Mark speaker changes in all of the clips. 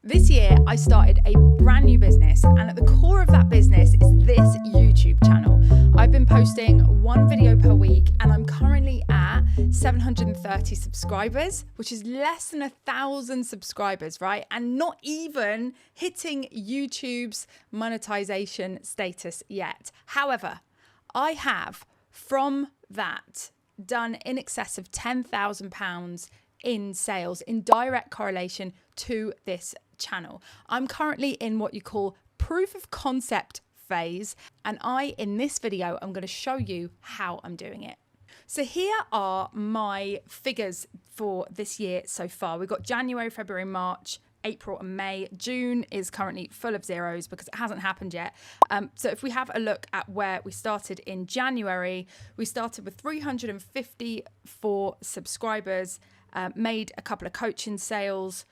Speaker 1: This year, I started a brand new business, and at the core of that business is this YouTube channel. I've been posting one video per week, and I'm currently at 730 subscribers, which is less than 1,000 subscribers, right? And not even hitting YouTube's monetization status yet. However, I have, from that, done in excess of £10,000 in sales in direct correlation to this channel. I'm currently in what you call proof of concept phase, and in this video, I'm going to show you how I'm doing it. So here are my figures for this year so far. We've got January, February, March, April and May. June is currently full of zeros because it hasn't happened yet. So if we have a look at where we started in January, we started with 354 subscribers, made a couple of coaching sales,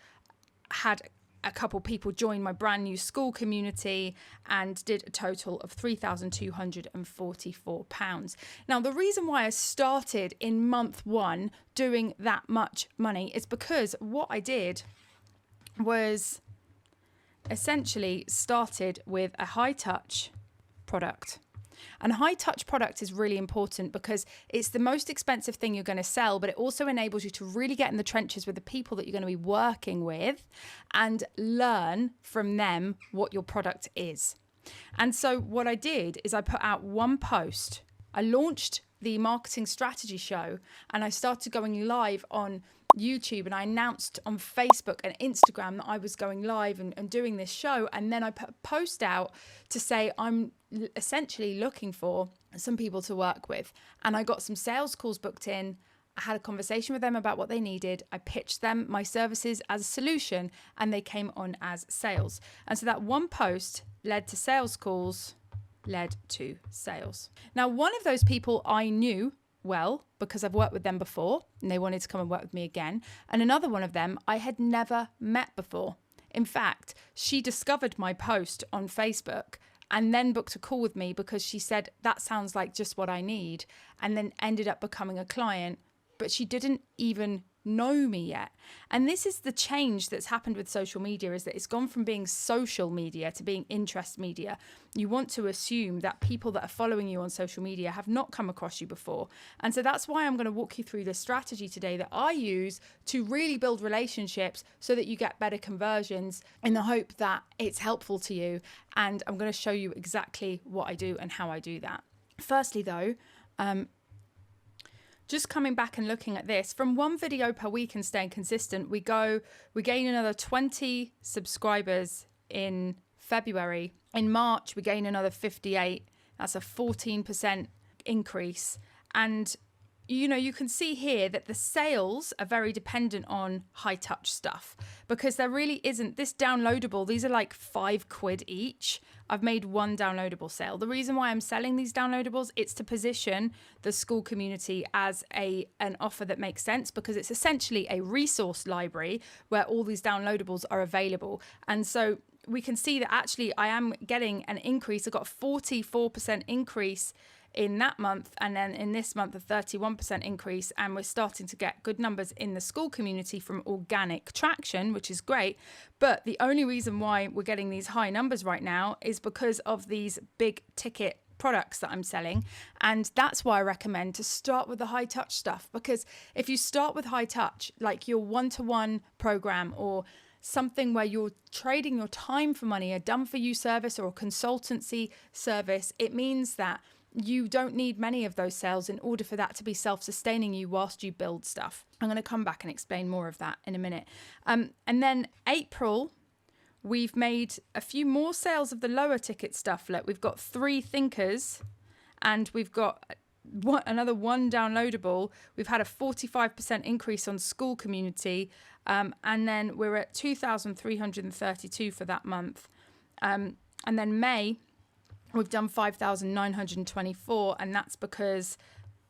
Speaker 1: had a couple people join my brand new school community, and did a total of £3,244. Now, the reason why I started in month one doing that much money is because what I did was essentially started with a high touch product. And a high touch product is really important because it's the most expensive thing you're going to sell, but it also enables you to really get in the trenches with the people that you're going to be working with and learn from them what your product is. And so what I did is I put out one post. I launched the marketing strategy show, and I started going live on YouTube, and I announced on Facebook and Instagram that I was going live and doing this show. And then I put a post out to say I'm essentially looking for some people to work with. And I got some sales calls booked in. I had a conversation with them about what they needed. I pitched them my services as a solution, and they came on as sales. And so that one post led to sales calls, led to sales. Now, one of those people I knew well because I've worked with them before and they wanted to come and work with me again. And another one of them I had never met before. In fact, she discovered my post on Facebook and then booked a call with me because she said, that sounds like just what I need, and then ended up becoming a client, but she didn't even know me yet. And this is the change that's happened with social media, is that it's gone from being social media to being interest media. You want to assume that people that are following you on social media have not come across you before. And so that's why I'm going to walk you through this strategy today that I use to really build relationships so that you get better conversions, in the hope that it's helpful to you. And I'm going to show you exactly what I do and how I do that. Firstly though, just coming back and looking at this, from one video per week and staying consistent, we gain another 20 subscribers in February. In March, we gain another 58. That's a 14% increase. And you can see here that the sales are very dependent on high touch stuff, because there really isn't this downloadable. These are like £5 each. I've made one downloadable sale. The reason why I'm selling these downloadables, it's to position the school community as an offer that makes sense, because it's essentially a resource library where all these downloadables are available. And so we can see that actually I am getting an increase. I've got a 44% increase in that month, and then in this month a 31% increase, and we're starting to get good numbers in the school community from organic traction, which is great. But the only reason why we're getting these high numbers right now is because of these big ticket products that I'm selling. And that's why I recommend to start with the high touch stuff, because if you start with high touch, like your one-to-one program or something where you're trading your time for money, a done for you service or a consultancy service, it means that you don't need many of those sales in order for that to be self-sustaining you whilst you build stuff. I'm going to come back and explain more of that in a minute. And then April, we've made a few more sales of the lower ticket stuff. Look, we've got 3 thinkers and we've got another one downloadable. We've had a 45% increase on school community. And then we're at 2,332 for that month. And then May, we've done 5,924, and that's because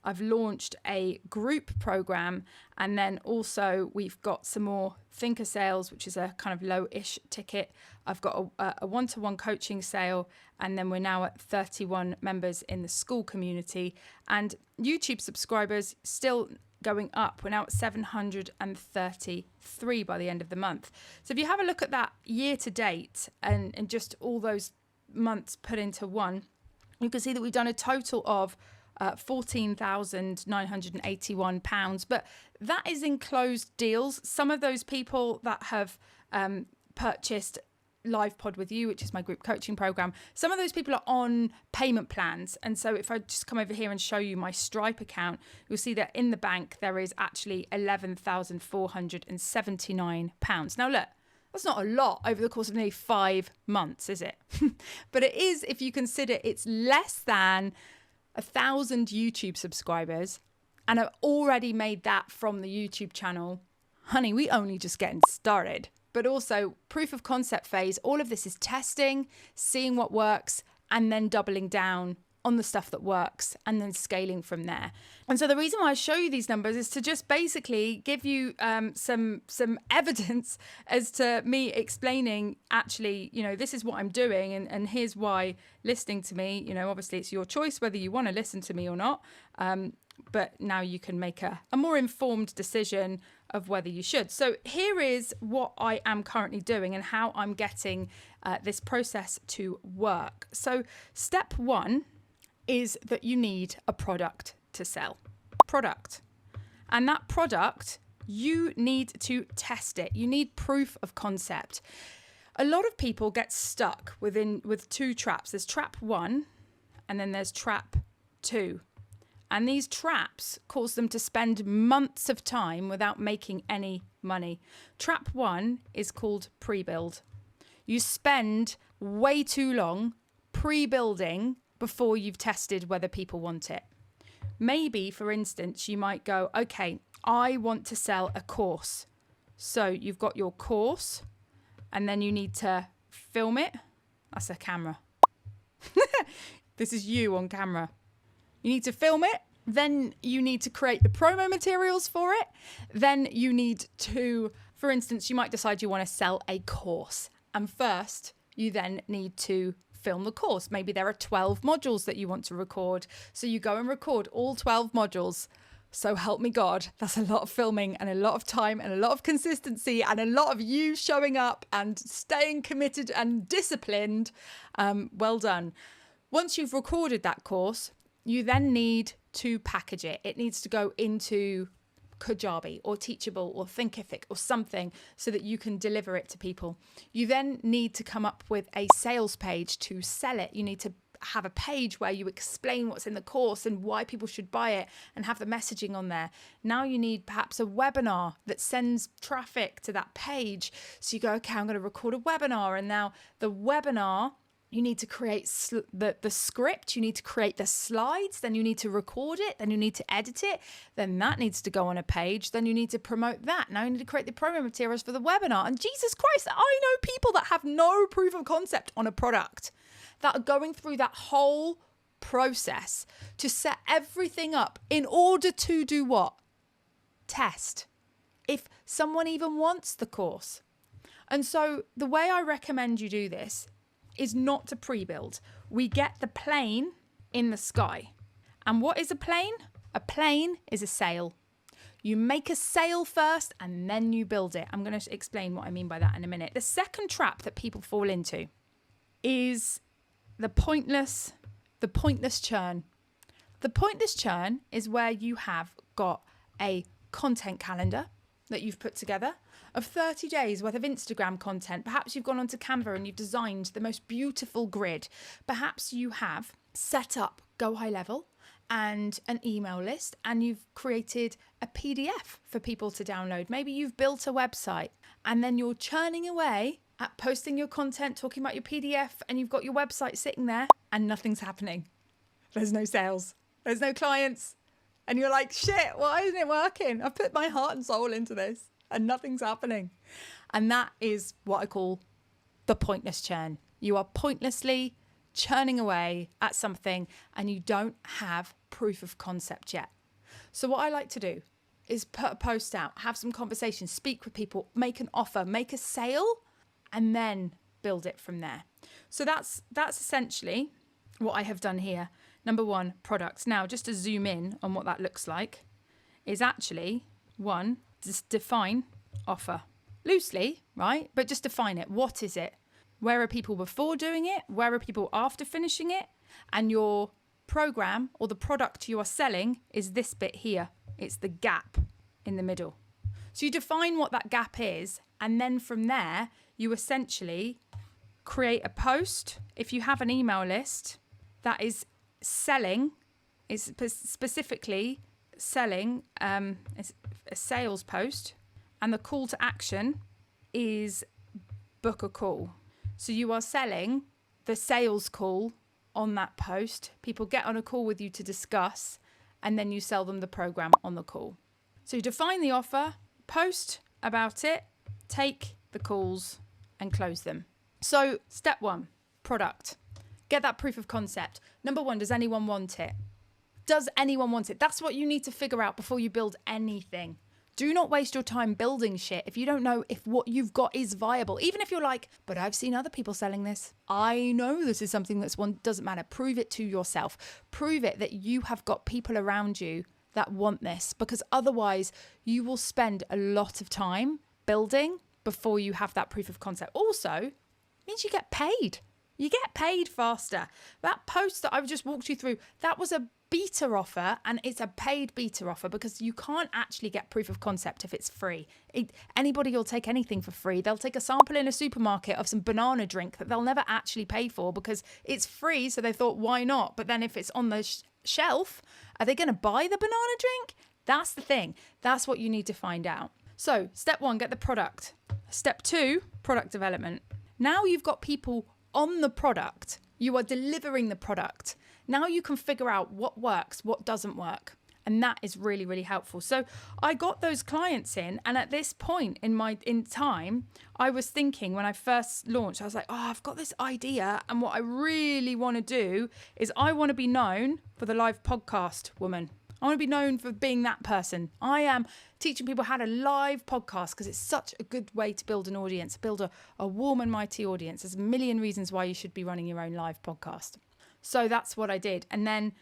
Speaker 1: I've launched a group program, and then also we've got some more thinker sales, which is a kind of low-ish ticket. I've got a one-to-one coaching sale, and then we're now at 31 members in the school community. And YouTube subscribers, still going up. We're now at 733 by the end of the month. So if you have a look at that year to date and just all those months put into one, you can see that we've done a total of £14,981, but that is in closed deals. Some of those people that have purchased Live Pod with You, which is my group coaching program, some of those people are on payment plans. And so if I just come over here and show you my Stripe account, you'll see that in the bank there is actually £11,479. Now look, that's not a lot over the course of nearly 5 months, is it? But it is if you consider it's less than 1,000 YouTube subscribers, and I've already made that from the YouTube channel. Honey, we only just getting started. But also proof of concept phase, all of this is testing, seeing what works, and then doubling down on the stuff that works and then scaling from there. And so the reason why I show you these numbers is to just basically give you some evidence as to me explaining, actually, this is what I'm doing, and here's why listening to me, obviously it's your choice whether you want to listen to me or not. But now you can make a more informed decision of whether you should. So here is what I am currently doing and how I'm getting this process to work. So step 1 is that you need a product to sell. Product. And that product, you need to test it. You need proof of concept. A lot of people get stuck with 2 traps. There's trap 1 and then there's trap 2. And these traps cause them to spend months of time without making any money. Trap 1 is called pre-build. You spend way too long pre-building before you've tested whether people want it. Maybe, for instance, you might go, okay, I want to sell a course. So you've got your course and then you need to film it. That's a camera. This is you on camera. You need to film it. Then you need to create the promo materials for it. Then you need to, for instance, you might decide you want to sell a course. And first, you then need to film the course. Maybe there are 12 modules that you want to record. So you go and record all 12 modules. So help me God, that's a lot of filming and a lot of time and a lot of consistency and a lot of you showing up and staying committed and disciplined. Well done. Once you've recorded that course, you then need to package it. It needs to go into Kajabi or Teachable or Thinkific or something so that you can deliver it to people. You then need to come up with a sales page to sell it. You need to have a page where you explain what's in the course and why people should buy it and have the messaging on there. Now you need perhaps a webinar that sends traffic to that page. So you go, okay, I'm going to record a webinar, and now the webinar, you need to create the script, you need to create the slides, then you need to record it, then you need to edit it, then that needs to go on a page, then you need to promote that. Now you need to create the promo materials for the webinar. And Jesus Christ, I know people that have no proof of concept on a product that are going through that whole process to set everything up in order to do what? Test. If someone even wants the course. And so the way I recommend you do this is not to pre-build. We get the plane in the sky. And what is a plane? A plane is a sail. You make a sail first and then you build it. I'm going to explain what I mean by that in a minute. The second trap that people fall into is the pointless churn. The pointless churn is where you have got a content calendar that you've put together of 30 days worth of Instagram content. Perhaps you've gone onto Canva and you've designed the most beautiful grid. Perhaps you have set up Go High Level and an email list and you've created a PDF for people to download. Maybe you've built a website and then you're churning away at posting your content, talking about your PDF, and you've got your website sitting there and nothing's happening. There's no sales. There's no clients. And you're like, shit, why isn't it working? I've put my heart and soul into this and nothing's happening. And that is what I call the pointless churn. You are pointlessly churning away at something and you don't have proof of concept yet. So what I like to do is put a post out, have some conversations, speak with people, make an offer, make a sale, and then build it from there. So that's essentially what I have done here. Number 1, products. Now, just to zoom in on what that looks like. is actually, one, just define offer. Loosely, right? But just define it. What is it? Where are people before doing it? Where are people after finishing it? And your program or the product you are selling is this bit here. It's the gap in the middle. So you define what that gap is, and then from there, you essentially create a post. If you have an email list that is selling, is specifically selling, it's a sales post, and the call to action is book a call. So you are selling the sales call on that post. People get on a call with you to discuss, and then you sell them the program on the call. So you define the offer, post about it, take the calls and close them. So step 1, product. Get that proof of concept. Number 1, does anyone want it? Does anyone want it? That's what you need to figure out before you build anything. Do not waste your time building shit if you don't know if what you've got is viable. Even if you're like, but I've seen other people selling this. I know this is something that's one, doesn't matter. Prove it to yourself. Prove it that you have got people around you that want this, because otherwise you will spend a lot of time building before you have that proof of concept. Also, means you get paid. You get paid faster. That post that I've just walked you through, that was a beta offer, and it's a paid beta offer because you can't actually get proof of concept if it's free. Anybody will take anything for free. They'll take a sample in a supermarket of some banana drink that they'll never actually pay for because it's free, so they thought, why not? But then if it's on the shelf, are they going to buy the banana drink? That's the thing. That's what you need to find out. So step 1, get the product. Step 2, product development. Now you've got people on the product. You are delivering the product. Now you can figure out what works, what doesn't work. And that is really, really helpful. So I got those clients in, and at this point in time, I was thinking when I first launched, I was like, oh, I've got this idea. And what I really want to do is I want to be known for the live podcast woman. I want to be known for being that person. I am teaching people how to live podcast because it's such a good way to build an audience, build a warm and mighty audience. There's a million reasons why you should be running your own live podcast. So that's what I did. And then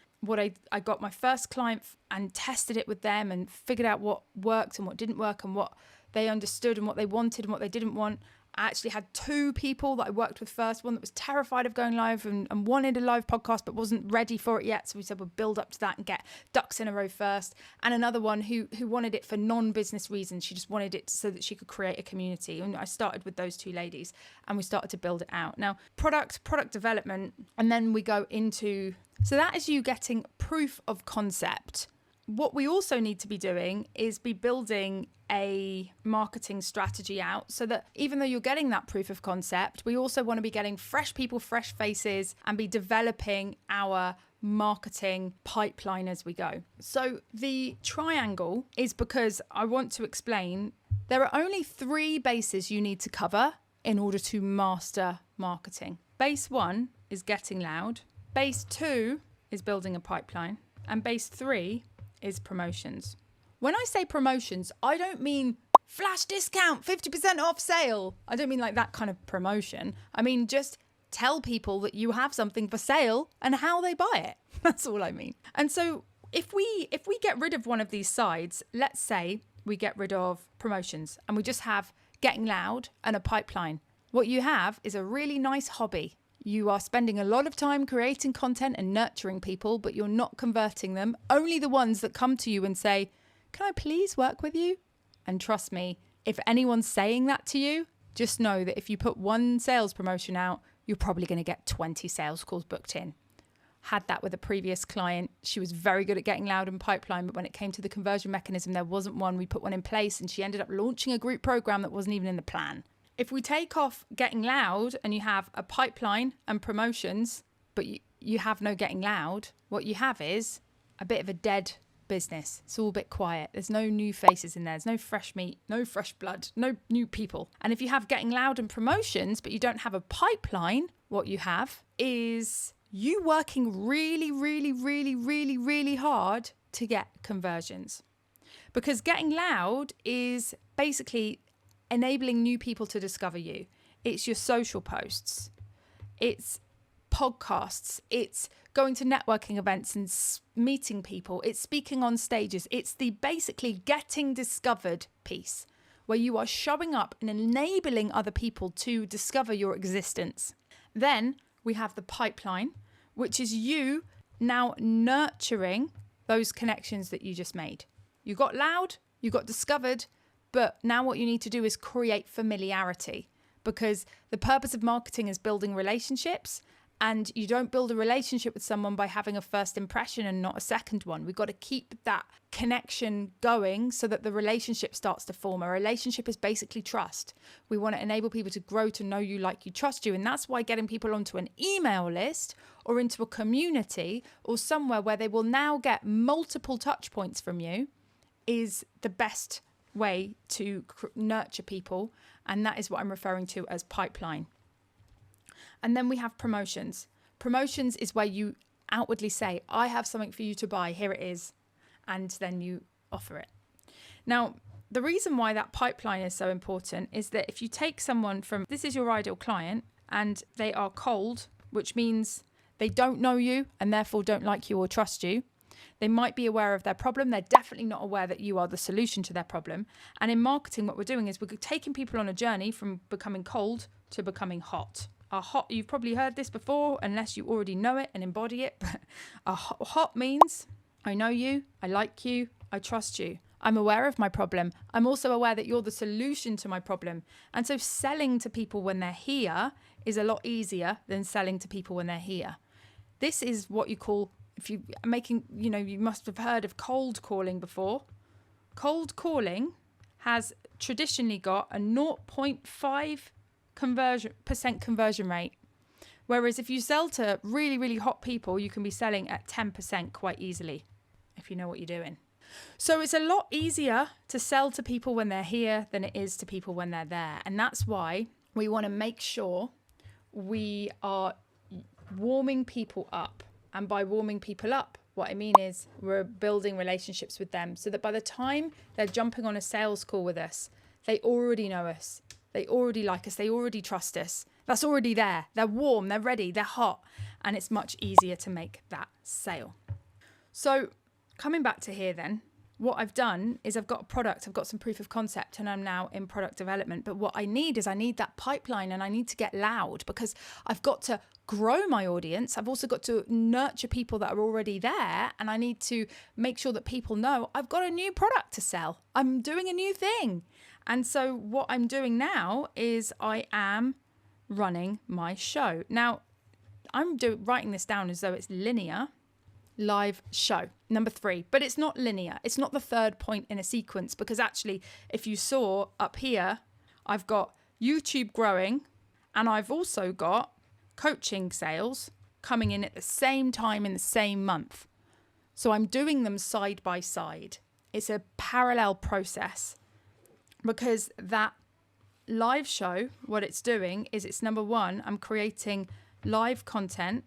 Speaker 1: I got my first client and tested it with them and figured out what worked and what didn't work and what they understood and what they wanted and what they didn't want. I actually had 2 people that I worked with first, one that was terrified of going live and wanted a live podcast but wasn't ready for it yet. So we said we'll build up to that and get ducks in a row first. And another one who wanted it for non-business reasons. She just wanted it so that she could create a community. And I started with those 2 ladies and we started to build it out. Now, product development, and then we go into... So that is you getting proof of concept. What we also need to be doing is be building a marketing strategy out so that even though you're getting that proof of concept, we also want to be getting fresh people, fresh faces, and be developing our marketing pipeline as we go. So the triangle is because I want to explain there are only 3 bases you need to cover in order to master marketing. Base 1 is getting loud. Base 2 is building a pipeline. And base 3 is promotions. When I say promotions, I don't mean flash discount, 50% off sale. I don't mean like that kind of promotion. I mean, just tell people that you have something for sale and how they buy it. That's all I mean. And so if we get rid of one of these sides, let's say we get rid of promotions and we just have getting loud and a pipeline. What you have is a really nice hobby. You are spending a lot of time creating content and nurturing people, but you're not converting them. Only the ones that come to you and say, can I please work with you? And trust me, if anyone's saying that to you, just know that if you put 1 sales promotion out, you're probably going to get 20 sales calls booked in. Had that with a previous client. She was very good at getting loud in pipeline, but when it came to the conversion mechanism, there wasn't one. We put one in place and she ended up launching a group program that wasn't even in the plan. If we take off getting loud and you have a pipeline and promotions, but you have no getting loud, what you have is a bit of a dead business. It's all a bit quiet. There's no new faces in there. There's no fresh meat, no fresh blood, no new people. And if you have getting loud and promotions, but you don't have a pipeline, what you have is you working really, really, really, really, really hard to get conversions. Because getting loud is basically enabling new people to discover you. It's your social posts. It's podcasts, it's going to networking events and meeting people, it's speaking on stages, it's the basically getting discovered piece where you are showing up and enabling other people to discover your existence. Then we have the pipeline, which is you now nurturing those connections that you just made. You got loud, you got discovered, but now what you need to do is create familiarity, because the purpose of marketing is building relationships, and you don't build a relationship with someone by having a first impression and not a second one. We've got to keep that connection going so that the relationship starts to form. A relationship is basically trust. We want to enable people to grow to know you, like you, trust you. And that's why getting people onto an email list or into a community or somewhere where they will now get multiple touch points from you is the best way to nurture people. And that is what I'm referring to as pipeline. And then we have promotions. Promotions is where you outwardly say, I have something for you to buy, here it is. And then you offer it. Now, the reason why that pipeline is so important is that if you take someone from, this is your ideal client, and they are cold, which means they don't know you and therefore don't like you or trust you. They might be aware of their problem. They're definitely not aware that you are the solution to their problem. And in marketing, what we're doing is we're taking people on a journey from becoming cold to becoming hot. You've probably heard this before, unless you already know it and embody it. But hot means I know you, I like you, I trust you. I'm aware of my problem. I'm also aware that you're the solution to my problem. And so selling to people when they're here is a lot easier than selling to people when they're here. This is what you call, if you are making, you must have heard of cold calling before. Cold calling has traditionally got a 0.5% conversion rate. Whereas if you sell to really, really hot people, you can be selling at 10% quite easily, if you know what you're doing. So it's a lot easier to sell to people when they're here than it is to people when they're there. And that's why we want to make sure we are warming people up. And by warming people up, what I mean is we're building relationships with them so that by the time they're jumping on a sales call with us, they already know us. They already like us. They already trust us. That's already there. They're warm. They're ready. They're hot. And it's much easier to make that sale. So coming back to here then, what I've done is I've got a product. I've got some proof of concept and I'm now in product development. But what I need is I need that pipeline and I need to get loud because I've got to grow my audience. I've also got to nurture people that are already there. And I need to make sure that people know I've got a new product to sell. I'm doing a new thing. And so what I'm doing now is I am running my show. Now, I'm writing this down as though it's linear live show, number 3. But it's not linear. It's not the third point in a sequence because actually, if you saw up here, I've got YouTube growing and I've also got coaching sales coming in at the same time in the same month. So I'm doing them side by side. It's a parallel process. Because that live show, what it's doing is it's number 1, I'm creating live content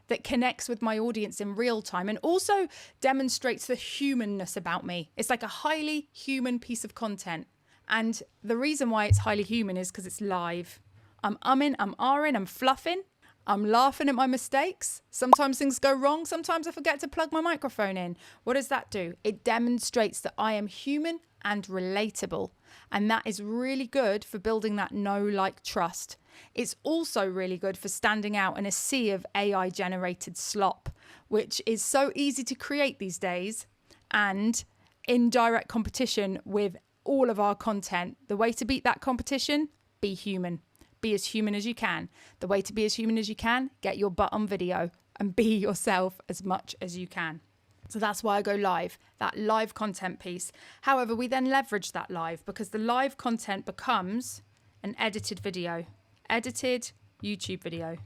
Speaker 1: that connects with my audience in real time and also demonstrates the humanness about me. It's like a highly human piece of content. And the reason why it's highly human is because it's live. I'm umming, I'm ahhing, I'm fluffing. I'm laughing at my mistakes. Sometimes things go wrong. Sometimes I forget to plug my microphone in. What does that do? It demonstrates that I am human and relatable. And that is really good for building that know, like, trust. It's also really good for standing out in a sea of AI generated slop, which is so easy to create these days and in direct competition with all of our content. The way to beat that competition, be human. Be as human as you can. The way to be as human as you can, get your butt on video and be yourself as much as you can. So that's why I go live, that live content piece. However, we then leverage that live because the live content becomes an edited video, edited YouTube video.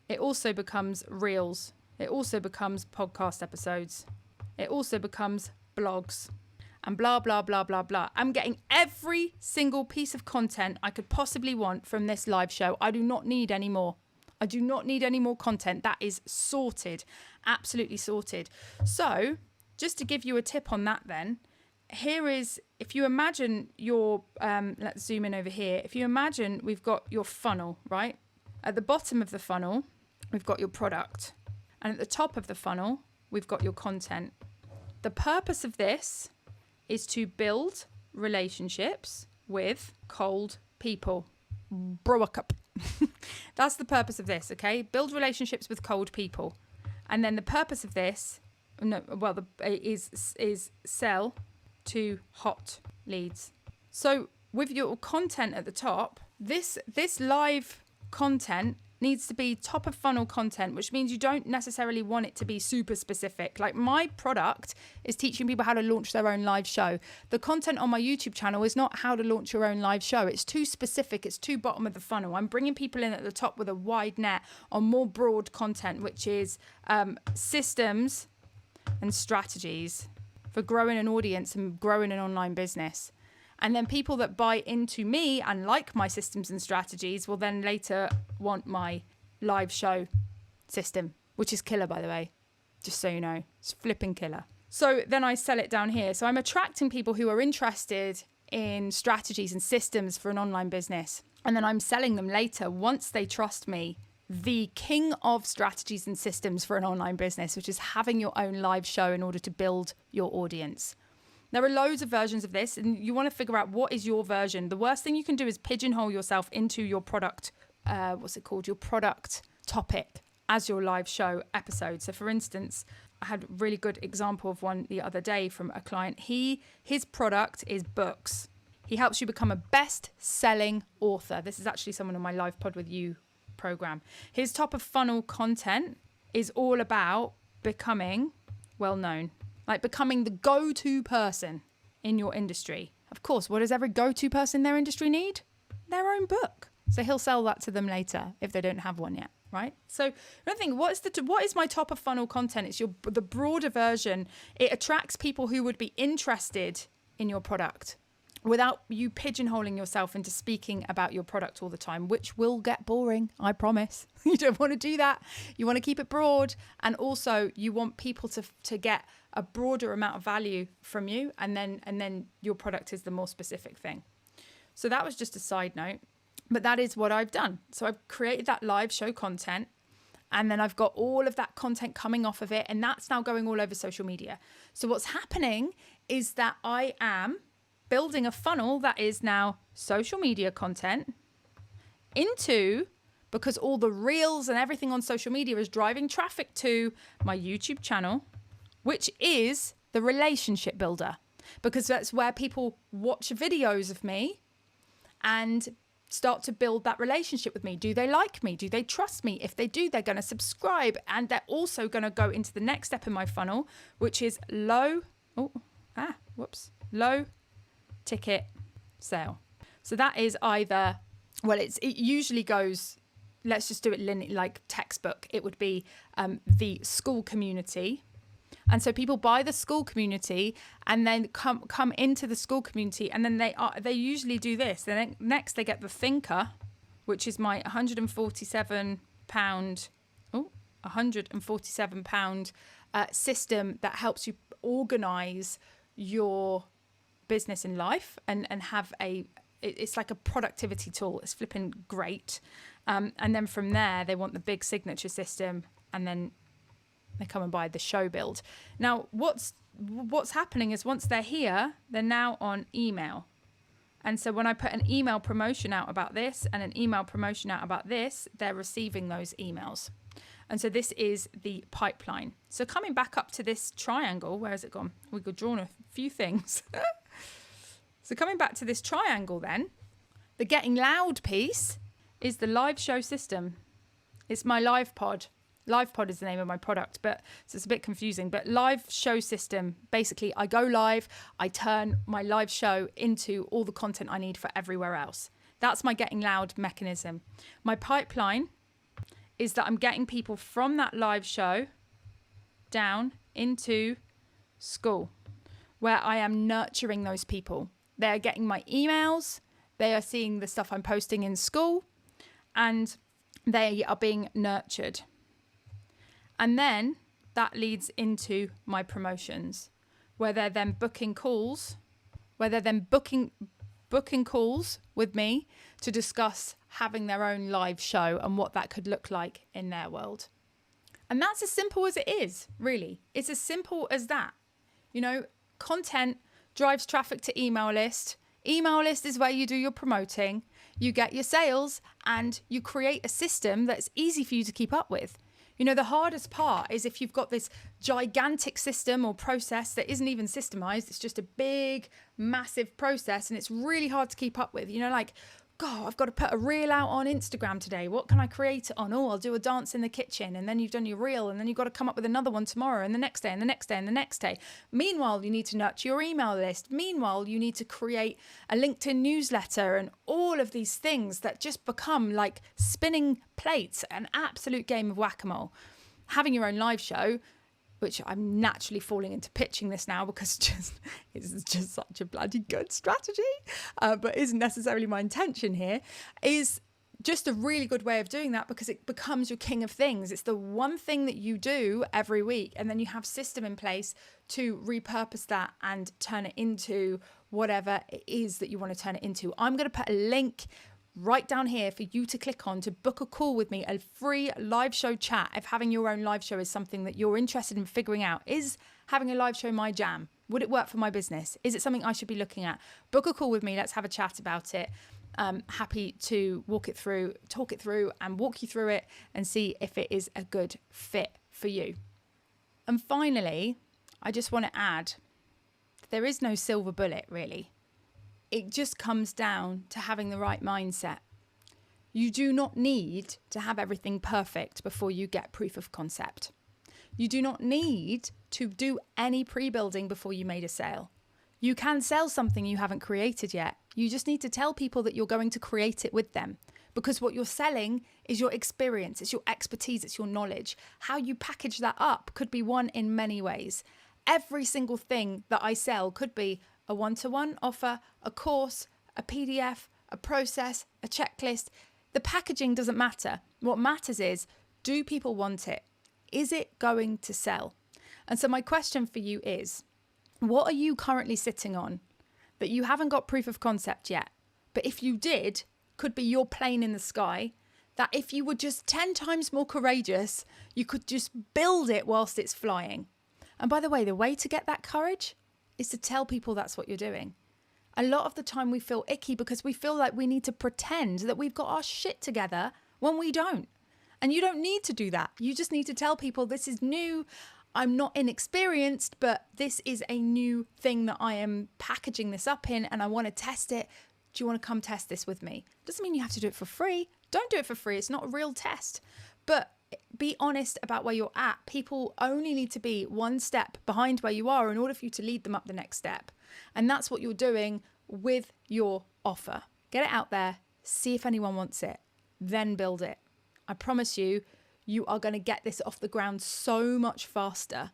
Speaker 1: It also becomes reels. It also becomes podcast episodes. It also becomes blogs. And blah, blah, blah, blah, blah. I'm getting every single piece of content I could possibly want from this live show. I do not need any more. I do not need any more content. That is sorted. Absolutely sorted. So just to give you a tip on that then, here is, if you imagine your, let's zoom in over here. If you imagine we've got your funnel, right? At the bottom of the funnel, we've got your product. And at the top of the funnel, we've got your content. The purpose of this is to build relationships with cold people. Brew a cup. That's the purpose of this, okay? Build relationships with cold people. And then the purpose of this, is sell to hot leads. So with your content at the top, this live content needs to be top of funnel content, which means you don't necessarily want it to be super specific. Like my product is teaching people how to launch their own live show. The content on my YouTube channel is not how to launch your own live show. It's too specific. It's too bottom of the funnel. I'm bringing people in at the top with a wide net on more broad content, which is systems and strategies for growing an audience and growing an online business. And then people that buy into me and like my systems and strategies will then later want my live show system, which is killer, by the way, just so you know. It's flipping killer. So then I sell it down here. So I'm attracting people who are interested in strategies and systems for an online business. And then I'm selling them later once they trust me, the king of strategies and systems for an online business, which is having your own live show in order to build your audience. There are loads of versions of this, and you want to figure out what is your version. The worst thing you can do is pigeonhole yourself into your product, your product topic as your live show episode. So for instance, I had a really good example of one the other day from a client. His product is books. He helps you become a best-selling author. This is actually someone on my Live Pod With You program. His top of funnel content is all about becoming well-known. Like becoming the go-to person in your industry. Of course, what does every go-to person in their industry need? Their own book. So he'll sell that to them later if they don't have one yet, right? So another thing, what is my top of funnel content? It's the broader version. It attracts people who would be interested in your product without you pigeonholing yourself into speaking about your product all the time, which will get boring, I promise. You don't want to do that. You want to keep it broad. And also you want people to get a broader amount of value from you. And then your product is the more specific thing. So that was just a side note, but that is what I've done. So I've created that live show content, and then I've got all of that content coming off of it. And that's now going all over social media. So what's happening is that I am building a funnel that is now social media content into, because all the reels and everything on social media is driving traffic to my YouTube channel, which is the relationship builder, because that's where people watch videos of me and start to build that relationship with me. Do they like me? Do they trust me? If they do, they're going to subscribe, and they're also going to go into the next step in my funnel, which is low ticket sale. So that is either, it usually goes, let's just do it like textbook. It would be the school community. And so people buy the school community and then come into the school community, and then they usually do this. Then next they get the Thinker, which is my £147 system that helps you organize your business in life and have it's like a productivity tool. It's flipping great. And then from there they want the big signature system, and then they come and buy the show build. Now what's happening is once they're here, they're now on email. And so when I put an email promotion out about this and an email promotion out about this, they're receiving those emails. And so this is the pipeline. So coming back up to this triangle, where has it gone? We could draw a few things. So coming back to this triangle then, the Getting Loud piece is the live show system. It's my Live Pod. Live Pod is the name of my product, so it's a bit confusing. But live show system, basically I go live, I turn my live show into all the content I need for everywhere else. That's my Getting Loud mechanism. My pipeline is that I'm getting people from that live show down into school, where I am nurturing those people. They're getting my emails, they are seeing the stuff I'm posting in school, and they are being nurtured. And then that leads into my promotions, where they're then booking calls, booking calls with me to discuss having their own live show and what that could look like in their world. And that's as simple as it is, really. It's as simple as that. Content drives traffic to email list. Email list is where you do your promoting, you get your sales, and you create a system that's easy for you to keep up with. The hardest part is if you've got this gigantic system or process that isn't even systemized, it's just a big, massive process, and it's really hard to keep up with. God, I've got to put a reel out on Instagram today. What can I create it on? Oh, I'll do a dance in the kitchen. And then you've done your reel, and then you've got to come up with another one tomorrow, and the next day, and the next day, and the next day. Meanwhile, you need to nurture your email list. Meanwhile, you need to create a LinkedIn newsletter and all of these things that just become like spinning plates, an absolute game of whack-a-mole. Having your own live show, which I'm naturally falling into pitching this now because it's just such a bloody good strategy, but isn't necessarily my intention here, is just a really good way of doing that because it becomes your king of things. It's the one thing that you do every week, and then you have system in place to repurpose that and turn it into whatever it is that you want to turn it into. I'm going to put a link right down here for you to click on to book a call with me, a free live show chat. If having your own live show is something that you're interested in figuring out, is having a live show my jam? Would it work for my business? Is it something I should be looking at? Book a call with me. Let's have a chat about it. Happy to talk it through and walk you through it and see if it is a good fit for you. And finally, I just want to add, there is no silver bullet really. It just comes down to having the right mindset. You do not need to have everything perfect before you get proof of concept. You do not need to do any pre-building before you made a sale. You can sell something you haven't created yet. You just need to tell people that you're going to create it with them, because what you're selling is your experience, it's your expertise, it's your knowledge. How you package that up could be one in many ways. Every single thing that I sell could be a one-to-one offer, a course, a PDF, a process, a checklist. The packaging doesn't matter. What matters is, do people want it? Is it going to sell? And so my question for you is, what are you currently sitting on that you haven't got proof of concept yet? But if you did, could be your plane in the sky, that if you were just 10 times more courageous, you could just build it whilst it's flying. And by the way to get that courage is to tell people that's what you're doing. A lot of the time we feel icky because we feel like we need to pretend that we've got our shit together when we don't. And you don't need to do that. You just need to tell people this is new. I'm not inexperienced, but this is a new thing that I am packaging this up in and I want to test it. Do you want to come test this with me? Doesn't mean you have to do it for free. Don't do it for free. It's not a real test. But be honest about where you're at. People only need to be one step behind where you are in order for you to lead them up the next step. And that's what you're doing with your offer. Get it out there, see if anyone wants it, then build it. I promise you, you are going to get this off the ground so much faster,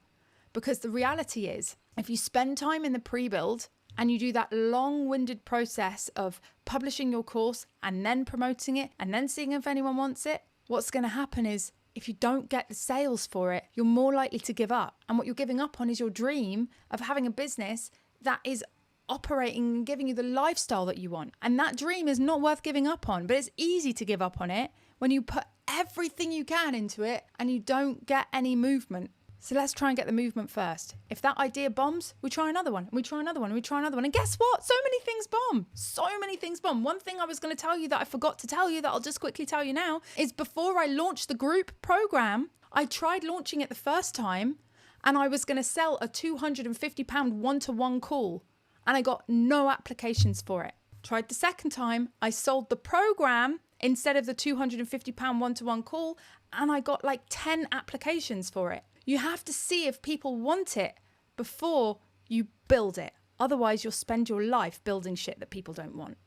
Speaker 1: because the reality is, if you spend time in the pre-build and you do that long-winded process of publishing your course and then promoting it and then seeing if anyone wants it, what's going to happen is, if you don't get the sales for it, you're more likely to give up. And what you're giving up on is your dream of having a business that is operating and giving you the lifestyle that you want. And that dream is not worth giving up on, but it's easy to give up on it when you put everything you can into it and you don't get any movement. So let's try and get the movement first. If that idea bombs, we try another one, and we try another one, and we try another one. And guess what? So many things bomb. So many things bomb. One thing I was going to tell you that I forgot to tell you that I'll just quickly tell you now is, before I launched the group program, I tried launching it the first time and I was going to sell a £250 one-to-one call and I got no applications for it. Tried the second time, I sold the program instead of the £250 one-to-one call and I got like 10 applications for it. You have to see if people want it before you build it. Otherwise, you'll spend your life building shit that people don't want.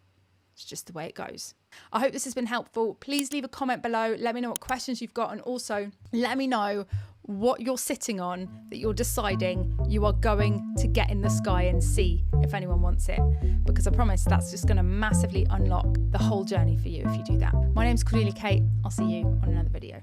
Speaker 1: It's just the way it goes. I hope this has been helpful. Please leave a comment below. Let me know what questions you've got. And also let me know what you're sitting on that you're deciding you are going to get in the sky and see if anyone wants it. Because I promise that's just going to massively unlock the whole journey for you if you do that. My name's Cordelia Kate. I'll see you on another video.